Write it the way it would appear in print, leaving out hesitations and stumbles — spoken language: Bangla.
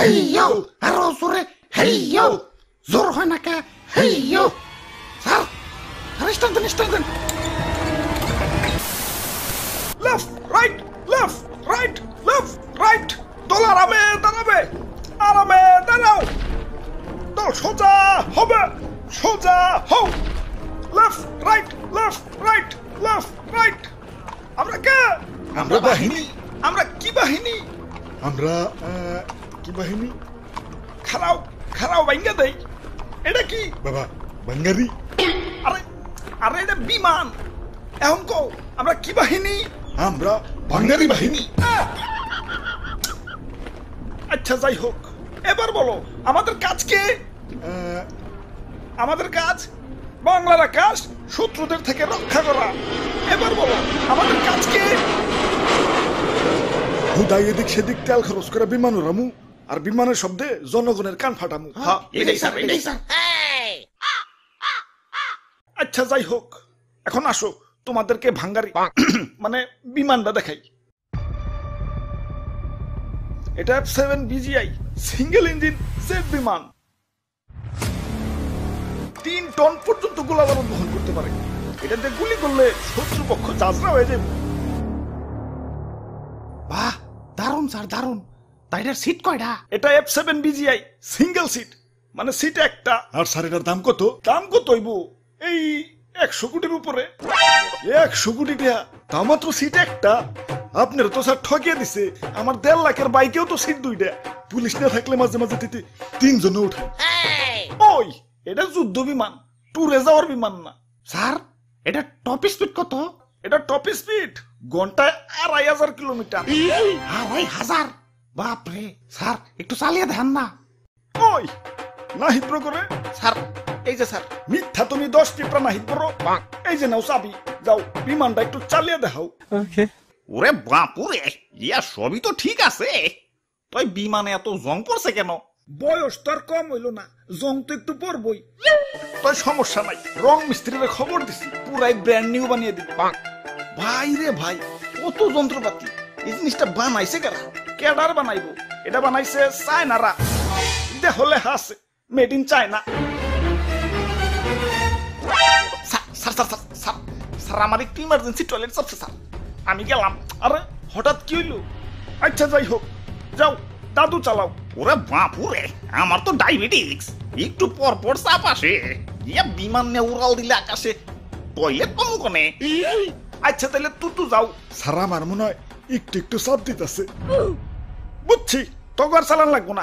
হেইয়ো আরো জোরে হেইয়ো জোর হয় না কে হেইয়ো স্যার স্টার্ট দেন লেফট রাইট দল আরামে দাঁড়াও দল সোজা হবে সোজা হও লেফট রাইট আমরা কে আমরা বাহিনী আমরা কি বাহিনী আমরা কি বাহিনী খারাও ভাঙ্গা দেই এটা কি বাবা বাঙ্গারি আরে এটা বিমান এখন কও আমরা কি বাহিনী আমরা বাঙ্গারি বাহিনী আচ্ছা যাই হোক এবার বলো আমাদের কাজ কে আমাদের কাজ বাংলার আকাশ শত্রুদের থেকে রক্ষা করা এবার বলো আমাদের কাজ কে হুদাই এদিক সেদিক তেল খরচ করে বিমান উড়ামু আর বিমানের শব্দে জনগণের কান ফাটামু এটাই স্যার আচ্ছা যাই হোক এখন আসো তোমাদেরকে ভাঙ্গারি মানে বিমানটা দেখাই এটা F7 BGI single engine jet বিমান 3 টন পর্যন্ত গোলাবারুদ বহন করতে পারে এটাতে গুলি করলে শত্রুপক্ষ চাজরা হয়ে যাবে বাহ দারুন স্যার দারুন তাইটার সিট কয়টা এটা F7 BGI সিঙ্গেল সিট মানে সিট একটা আর স্যার এটার দাম কত হইব এই 100 কোটির উপরে 100 কোটি টাকা তা মাত্র সিট একটা আপনার তো স্যার ঠকিয়ে দিছে আমার 1.5 লাখের বাইকেও তো সিট দুইটা পুলিশ না থাকলে মাঝে মাঝে দিতে 3 জন উঠে ওই এটা যুদ্ধ বিমান ট্যুরে যাওয়ার বিমান না স্যার এটা টপ স্পিড কত এটা টপ স্পিড ঘন্টায় 2500 কিলোমিটার 2500 বাপরে স্যার একটু চালিয়ে দেন না ওই না হিপ্রো করে স্যার এই যে স্যার মিথ্যা তুমি 10 টিপরা না হিপ্রো এই যে নাও চাবি যাও বিমানটা একটু চালিয়ে দেখাও ওরে বাপুরে ইয়া সবই তো ঠিক আছে তুই বিমানে এত জং পড়ছে কেন বয়স তো আর কম হইল না জং তো একটু পড়বই তাই সমস্যা নাই রং মিস্ত্রিরে খবর দিছি পুরাই ব্র্যান্ড নিউ বানিয়ে দিবে ভাই রে ভাই কত যন্ত্রপাতি এই জিনিসটা বানাইছে কেডার বানাইবো এটা বানাইছে চায়নারা দেখলে হাসে মেড ইন চায়না স্যার আমার একটু ইমার্জেন্সি টয়লেট চাপছে স্যার আমি গেলাম আরে হঠাৎ কি হইলো আচ্ছা যাই হোক যাও দাদু চালাও ওরে বাপুরে আমার তো ডায়াবেটিস একটু পর পর চাপ আসে ইয়া বিমান নিয়ে উড়াল দিলে আকাশে টয়লেট পাবো কোনে আচ্ছা তাহলে তুই যাও স্যার আমার মনে হয় একটু চাপ দিতেছে বুঝছি তোর চালান লাগবো না